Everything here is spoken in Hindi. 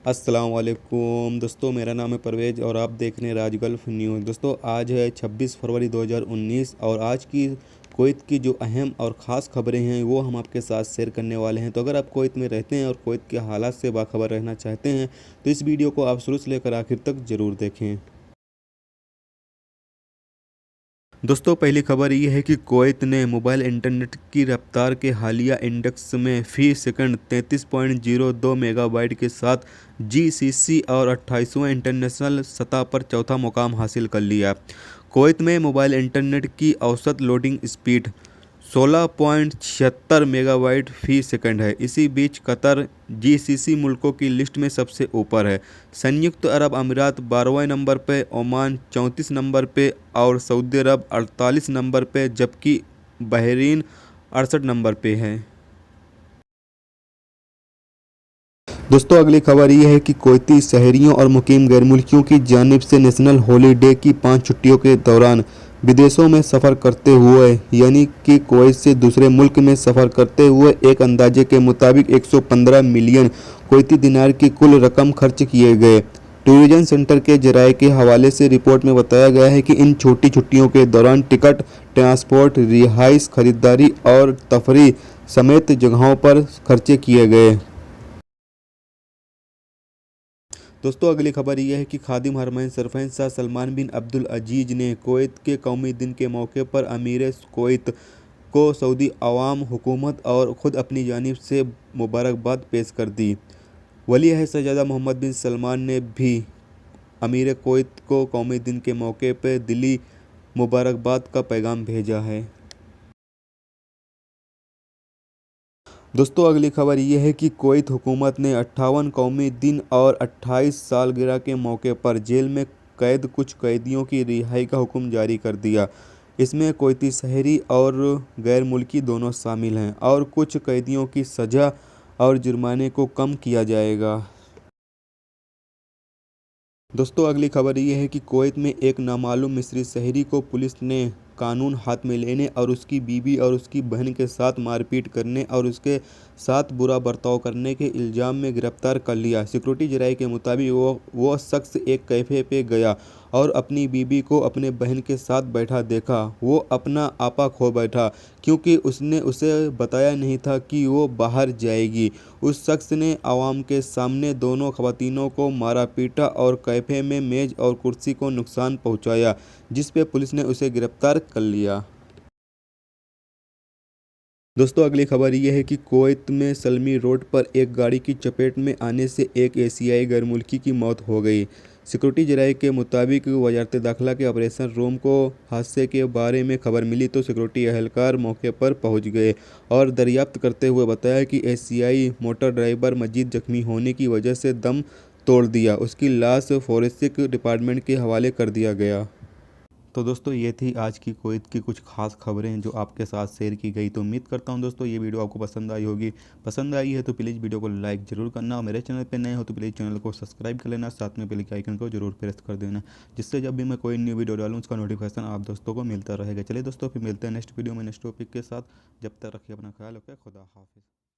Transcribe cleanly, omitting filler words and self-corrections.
अस्सलाम वालेकुम दोस्तों, मेरा नाम है परवेज़ और आप देख रहे हैं राज गल्फ न्यूज़। दोस्तों आज है 26 फरवरी 2019 और आज की कुवैत की जो अहम और ख़ास खबरें हैं वो हम आपके साथ शेयर करने वाले हैं। तो अगर आप कुवैत में रहते हैं और कुवैत के हालात से बाखबर रहना चाहते हैं तो इस वीडियो को आप शुरू से लेकर आखिर तक ज़रूर देखें। दोस्तों पहली खबर ये है कि कुवैत ने मोबाइल इंटरनेट की रफ्तार के हालिया इंडेक्स में फ़ी सेकंड 33.02 मेगाबाइट के साथ जीसीसी और 28वें इंटरनेशनल सतह पर चौथा मुकाम हासिल कर लिया। कुवैत में मोबाइल इंटरनेट की औसत लोडिंग स्पीड 16.76 मेगाबाइट फ़ी सेकंड है। इसी बीच कतर जीसीसी मुल्कों की लिस्ट में सबसे ऊपर है। संयुक्त अरब अमीरात 12वें नंबर पे, ओमान 34 नंबर पे और सऊदी अरब 48 नंबर पे, जबकि बहरीन 68 नंबर पे है। दोस्तों अगली खबर ये है कि कुवैती शहरियों और मुकीम गैर मुल्कियों की जानिब से नेशनल हॉलीडे की 5 छुट्टियों के दौरान विदेशों में सफ़र करते हुए यानी कि कुवैत से दूसरे मुल्क में सफ़र करते हुए एक अंदाजे के मुताबिक 115 मिलियन कुवैती दिनार की कुल रकम खर्च किए गए। टूरिज्म सेंटर के जराये के हवाले से रिपोर्ट में बताया गया है कि इन छोटी छुट्टियों के दौरान टिकट, ट्रांसपोर्ट, रिहाइश, खरीदारी और तफरीह समेत जगहों पर खर्चे किए गए। दोस्तों अगली खबर यह है कि खादिम हरमैन सरफैन शाह सलमान बिन अब्दुल अजीज़ ने कुवैत के कौमी दिन के मौके पर अमीर कुवैत को सऊदी अवाम, हुकूमत और ख़ुद अपनी जानिब से मुबारकबाद पेश कर दी। वली अहद शहज़ादा मोहम्मद बिन सलमान ने भी अमीर कुवैत को कौमी दिन के मौके पर दिली मुबारकबाद का पैगाम भेजा है। दोस्तों अगली खबर यह है कि कुवैत हुकूमत ने 58 कौमी दिन और 28 सालगिरह के मौके पर जेल में कैद कुछ कैदियों की रिहाई का हुक्म जारी कर दिया। इसमें कुवैती शहरी और गैर मुल्की दोनों शामिल हैं और कुछ कैदियों की सज़ा और जुर्माने को कम किया जाएगा। दोस्तों अगली खबर ये है कि कुवैत में एक नामालूम मिस्री शहरी को पुलिस ने कानून हाथ में लेने और उसकी बीवी और उसकी बहन के साथ मारपीट करने और उसके साथ बुरा बर्ताव करने के इल्ज़ाम में गिरफ्तार कर लिया। सिक्योरिटी जराये के मुताबिक वो शख्स एक कैफ़े पे गया और अपनी बीवी को अपने बहन के साथ बैठा देखा। वो अपना आपा खो बैठा क्योंकि उसने उसे बताया नहीं था कि वो बाहर जाएगी। उस शख्स ने आवाम के सामने दोनों ख़वातीनों को मारा पीटा और कैफ़े में मेज़ और कुर्सी को नुकसान पहुंचाया, जिस पे पुलिस ने उसे गिरफ्तार कर लिया। दोस्तों अगली खबर यह है कि कुवैत में सलमी रोड पर एक गाड़ी की चपेट में आने से एक एशियाई गैर मुल्की की मौत हो गई। सिक्योरिटी जराये के मुताबिक वजारत दाखिला के ऑपरेशन रूम को हादसे के बारे में खबर मिली तो सिक्योरिटी एहलकार मौके पर पहुंच गए और दरियाफ्त करते हुए बताया कि एशियाई मोटर ड्राइवर मजीद जख्मी होने की वजह से दम तोड़ दिया। उसकी लाश फोरेंसिक डिपार्टमेंट के हवाले कर दिया गया। तो दोस्तों ये थी आज की कुवैत की कुछ खास खबरें जो आपके साथ शेयर की गई। तो उम्मीद करता हूँ दोस्तों ये वीडियो आपको पसंद आई होगी। पसंद आई है तो प्लीज़ वीडियो को लाइक ज़रूर करना और मेरे चैनल पे नए हो तो प्लीज़ चैनल को सब्सक्राइब कर लेना, साथ में बेल के आइकन को जरूर प्रेस कर देना, जिससे जब भी मैं कोई न्यू वीडियो डालूँ उसका नोटिफिकेशन आप दोस्तों को मिलता रहेगा। चलिए दोस्तों फिर मिलते हैं नेक्स्ट वीडियो में नेक्स्ट टॉपिक के साथ। जब तक रखिए अपना ख्याल, ओके, खुदा हाफिज़।